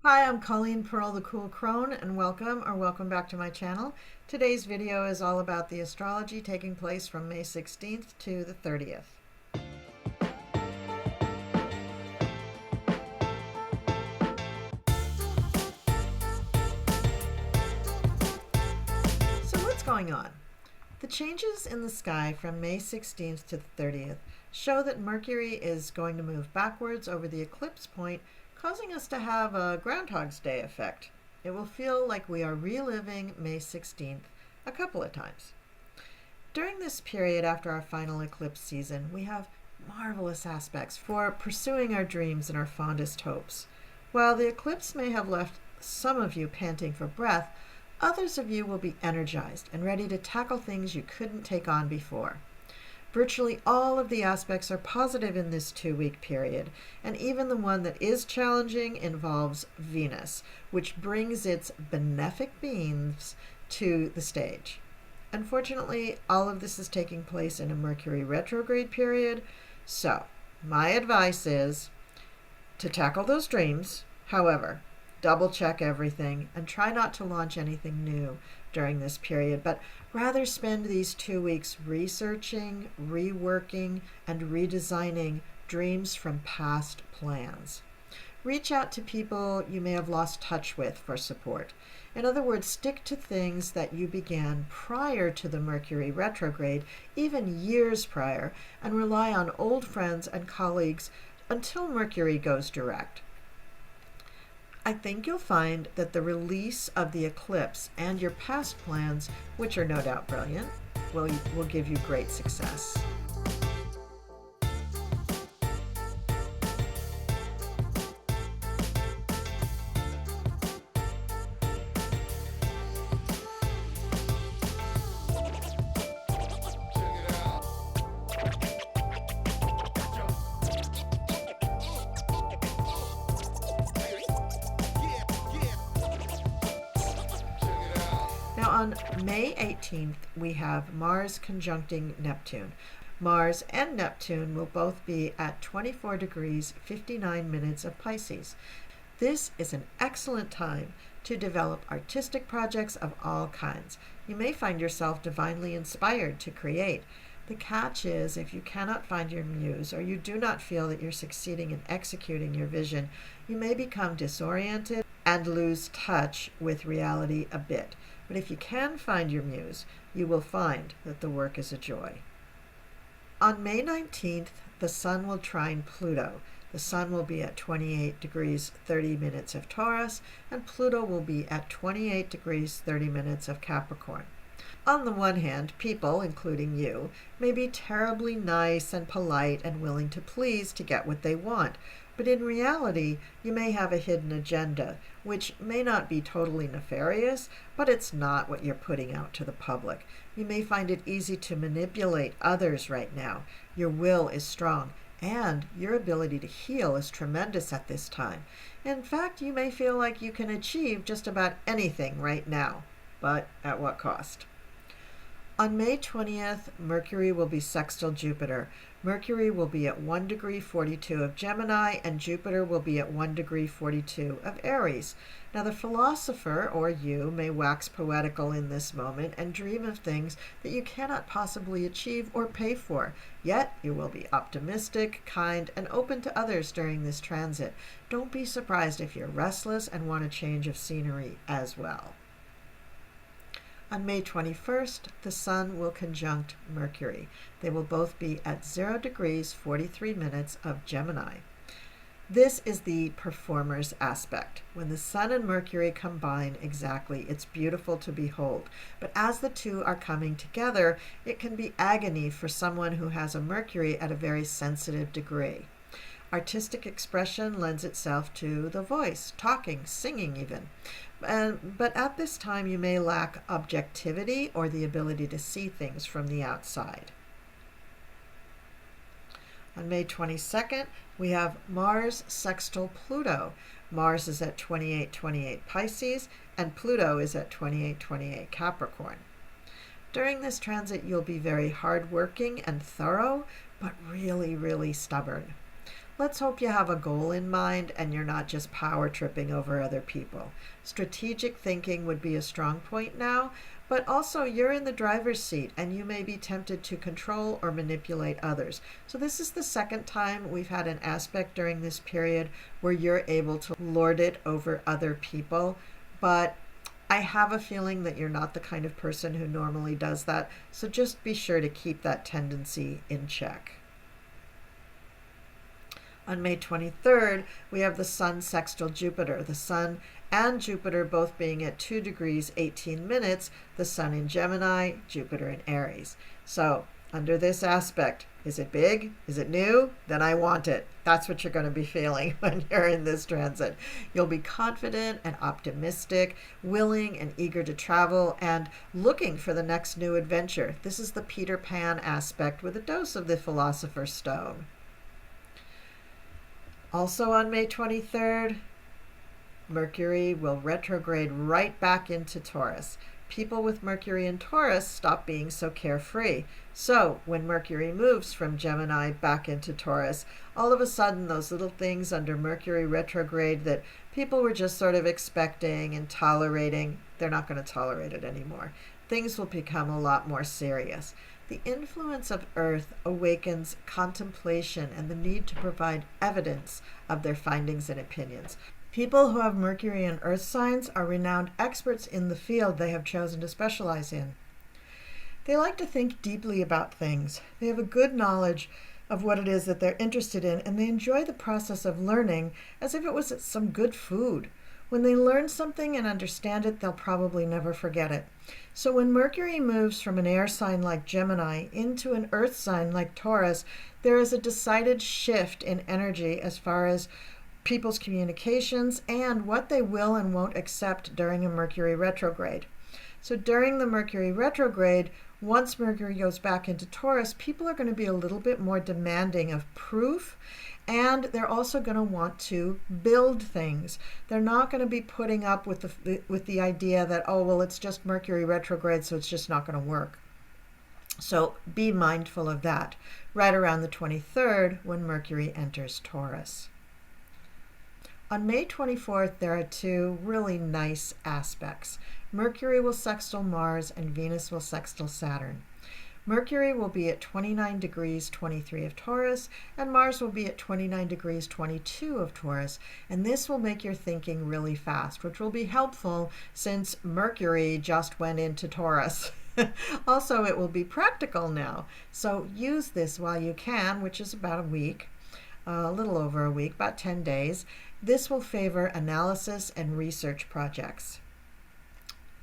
Hi, I'm Colleen Pearl the Cool Crone, and welcome back to my channel. Today's video is all about the astrology taking place from May 16th to the 30th. So what's going on? The changes in the sky from May 16th to the 30th show that Mercury is going to move backwards over the eclipse point, causing us to have a Groundhog's Day effect. It will feel like we are reliving May 16th a couple of times. During this period after our final eclipse season, we have marvelous aspects for pursuing our dreams and our fondest hopes. While the eclipse may have left some of you panting for breath, others of you will be energized and ready to tackle things you couldn't take on before. Virtually all of the aspects are positive in this 2-week period, and even the one that is challenging involves Venus, which brings its benefic beams to the stage. Unfortunately, all of this is taking place in a Mercury retrograde period, so my advice is to tackle those dreams. However, double check everything and try not to launch anything new during this period, but rather spend these 2 weeks researching, reworking, and redesigning dreams from past plans. Reach out to people you may have lost touch with for support. In other words, stick to things that you began prior to the Mercury retrograde, even years prior, and rely on old friends and colleagues until Mercury goes direct. I think you'll find that the release of the eclipse and your past plans, which are no doubt brilliant, will give you great success. Now on May 18th, we have Mars conjuncting Neptune. Mars and Neptune will both be at 24 degrees 59 minutes of Pisces. This is an excellent time to develop artistic projects of all kinds. You may find yourself divinely inspired to create. The catch is, if you cannot find your muse or you do not feel that you're succeeding in executing your vision, you may become disoriented and lose touch with reality a bit. But if you can find your muse, you will find that the work is a joy. On May 19th, the Sun will trine Pluto. The Sun will be at 28 degrees 30 minutes of Taurus, and Pluto will be at 28 degrees 30 minutes of Capricorn. On the one hand, people, including you, may be terribly nice and polite and willing to please to get what they want. But in reality, you may have a hidden agenda, which may not be totally nefarious, but it's not what you're putting out to the public. You may find it easy to manipulate others right now. Your will is strong, and your ability to heal is tremendous at this time. In fact, you may feel like you can achieve just about anything right now, but at what cost? On May 20th, Mercury will be sextile Jupiter. Mercury will be at 1 degree 42 of Gemini, and Jupiter will be at 1 degree 42 of Aries. Now, the philosopher, or you, may wax poetical in this moment and dream of things that you cannot possibly achieve or pay for. Yet, you will be optimistic, kind, and open to others during this transit. Don't be surprised if you're restless and want a change of scenery as well. On May 21st, the Sun will conjunct Mercury. They will both be at 0 degrees 43 minutes of Gemini. This is the performer's aspect. When the Sun and Mercury combine exactly, it's beautiful to behold. But as the two are coming together, it can be agony for someone who has a Mercury at a very sensitive degree. Artistic expression lends itself to the voice, talking, singing even. But at this time, you may lack objectivity or the ability to see things from the outside. On May 22nd, we have Mars sextile Pluto. Mars is at 28:28 Pisces, and Pluto is at 28:28 Capricorn. During this transit, you'll be very hardworking and thorough, but really, really stubborn. Let's hope you have a goal in mind and you're not just power tripping over other people. Strategic thinking would be a strong point now, but also you're in the driver's seat and you may be tempted to control or manipulate others. So this is the second time we've had an aspect during this period where you're able to lord it over other people, but I have a feeling that you're not the kind of person who normally does that, so just be sure to keep that tendency in check. On May 23rd, we have the Sun sextile Jupiter. The Sun and Jupiter both being at 2 degrees 18 minutes, the Sun in Gemini, Jupiter in Aries. So, under this aspect, is it big? Is it new? Then I want it. That's what you're going to be feeling when you're in this transit. You'll be confident and optimistic, willing and eager to travel, and looking for the next new adventure. This is the Peter Pan aspect with a dose of the Philosopher's Stone. Also on May 23rd, Mercury will retrograde right back into Taurus. People with Mercury in Taurus stop being so carefree. So when Mercury moves from Gemini back into Taurus, all of a sudden those little things under Mercury retrograde that people were just sort of expecting and tolerating, they're not going to tolerate it anymore. Things will become a lot more serious. The influence of Earth awakens contemplation and the need to provide evidence of their findings and opinions. People who have Mercury and Earth signs are renowned experts in the field they have chosen to specialize in. They like to think deeply about things. They have a good knowledge of what it is that they're interested in, and they enjoy the process of learning as if it was some good food. When they learn something and understand it, they'll probably never forget it. So when Mercury moves from an air sign like Gemini into an earth sign like Taurus, there is a decided shift in energy as far as people's communications and what they will and won't accept during a Mercury retrograde. So during the Mercury retrograde, once Mercury goes back into Taurus, people are going to be a little bit more demanding of proof, and they're also going to want to build things. They're not going to be putting up with the idea that, oh, well, it's just Mercury retrograde, so it's just not going to work. So be mindful of that right around the 23rd when Mercury enters Taurus. On May 24th, there are two really nice aspects. Mercury will sextile Mars and Venus will sextile Saturn. Mercury will be at 29 degrees 23 of Taurus, and Mars will be at 29 degrees 22 of Taurus, and this will make your thinking really fast, which will be helpful since Mercury just went into Taurus. Also, it will be practical now, so use this while you can, which is about a week, a little over a week, about 10 days. This will favor analysis and research projects.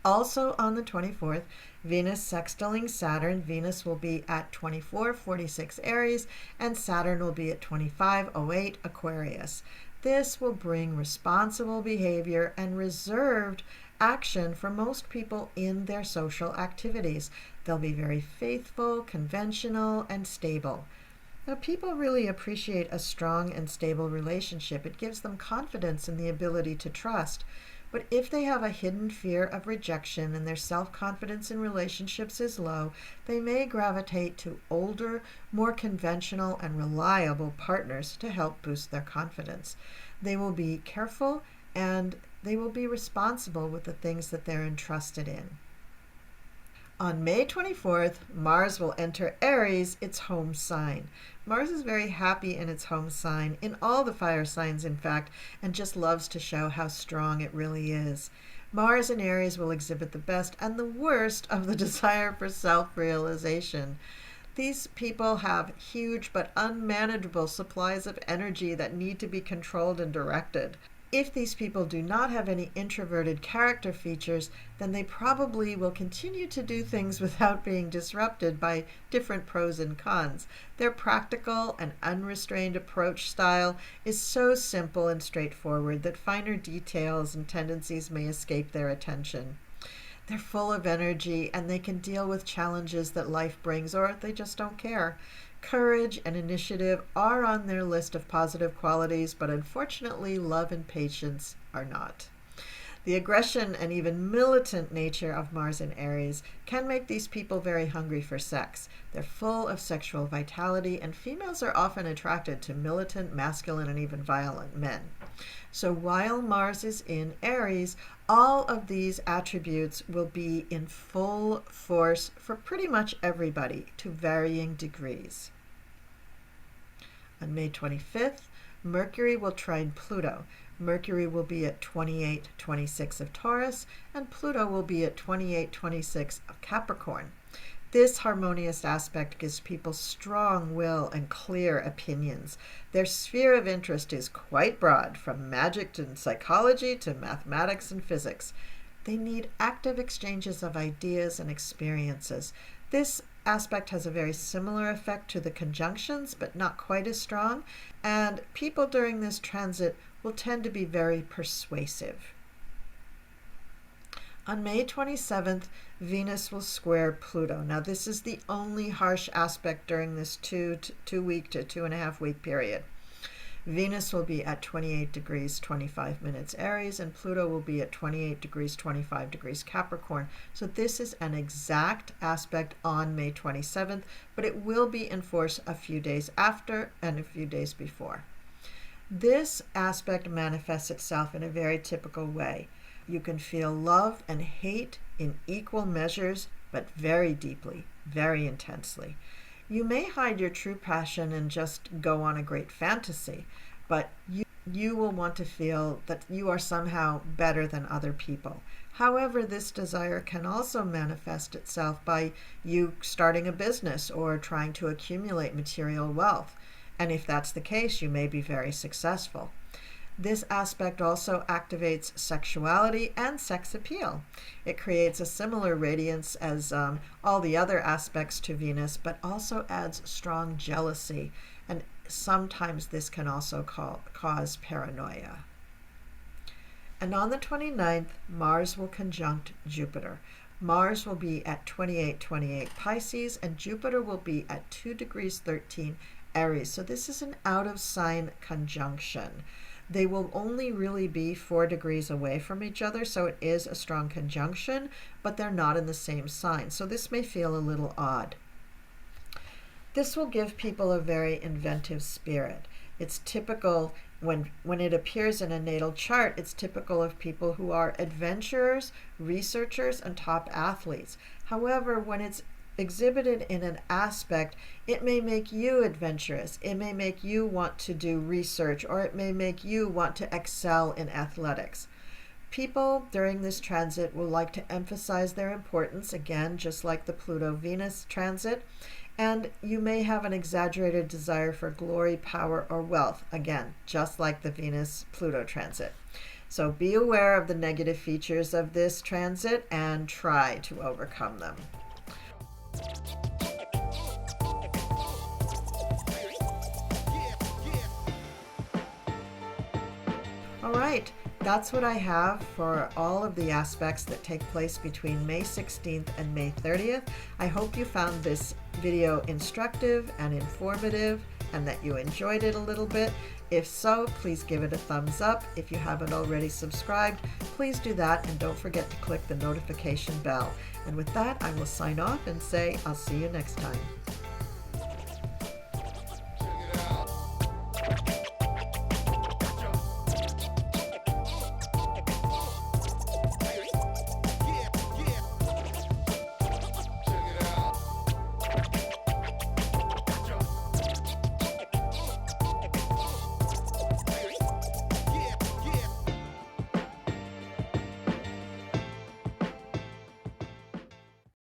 Also on the 24th, Venus sextiling Saturn. Venus will be at 2446 Aries and Saturn will be at 2508 Aquarius. This will bring responsible behavior and reserved action for most people in their social activities. They'll be very faithful, conventional, and stable. Now, people really appreciate a strong and stable relationship. It gives them confidence in the ability to trust. But if they have a hidden fear of rejection and their self-confidence in relationships is low, they may gravitate to older, more conventional and reliable partners to help boost their confidence. They will be careful and they will be responsible with the things that they're entrusted in. On May 24th, Mars will enter Aries, its home sign. Mars is very happy in its home sign, in all the fire signs in fact, and just loves to show how strong it really is. Mars in Aries will exhibit the best and the worst of the desire for self-realization. These people have huge but unmanageable supplies of energy that need to be controlled and directed. If these people do not have any introverted character features, then they probably will continue to do things without being disrupted by different pros and cons. Their practical and unrestrained approach style is so simple and straightforward that finer details and tendencies may escape their attention. They're full of energy and they can deal with challenges that life brings, or they just don't care. Courage and initiative are on their list of positive qualities, but unfortunately love and patience are not. The aggression and even militant nature of Mars in Aries can make these people very hungry for sex. They're full of sexual vitality, and females are often attracted to militant, masculine, and even violent men. So while Mars is in Aries, all of these attributes will be in full force for pretty much everybody to varying degrees. On May 25th, Mercury will trine Pluto. Mercury will be at 28:26 of Taurus, and Pluto will be at 28:26 of Capricorn. This harmonious aspect gives people strong will and clear opinions. Their sphere of interest is quite broad, from magic to psychology to mathematics and physics. They need active exchanges of ideas and experiences. This aspect has a very similar effect to the conjunctions, but not quite as strong, and people during this transit will tend to be very persuasive. On May 27th, Venus will square Pluto. Now, this is the only harsh aspect during this 2-week to 2.5-week period. Venus will be at 28 degrees 25 minutes Aries, and Pluto will be at 28 degrees 25 degrees Capricorn. So this is an exact aspect on May 27th, but it will be in force a few days after and a few days before. This aspect manifests itself in a very typical way. You can feel love and hate in equal measures, but very deeply, very intensely. You may hide your true passion and just go on a great fantasy, but you will want to feel that you are somehow better than other people. However, this desire can also manifest itself by you starting a business or trying to accumulate material wealth. And if that's the case, you may be very successful. This aspect also activates sexuality and sex appeal. It creates a similar radiance as all the other aspects to Venus, but also adds strong jealousy. And sometimes this can also cause paranoia. And on the 29th, Mars will conjunct Jupiter. Mars will be at 28:28 Pisces, and Jupiter will be at 2 degrees 13 Aries. So this is an out-of-sign conjunction. They will only really be 4 degrees away from each other, so it is a strong conjunction, but they're not in the same sign. So this may feel a little odd. This will give people a very inventive spirit. It's typical when it appears in a natal chart, it's typical of people who are adventurers, researchers, and top athletes. However, when it's exhibited in an aspect, it may make you adventurous, it may make you want to do research, or it may make you want to excel in athletics. People during this transit will like to emphasize their importance, again, just like the Pluto-Venus transit, and you may have an exaggerated desire for glory, power, or wealth, again, just like the Venus-Pluto transit. So be aware of the negative features of this transit and try to overcome them. All right, that's what I have for all of the aspects that take place between May 16th and May 30th. I hope you found this video instructive and informative and that you enjoyed it a little bit. If so, please give it a thumbs up. If you haven't already subscribed, please do that, and don't forget to click the notification bell. And with that, I will sign off and say I'll see you next time.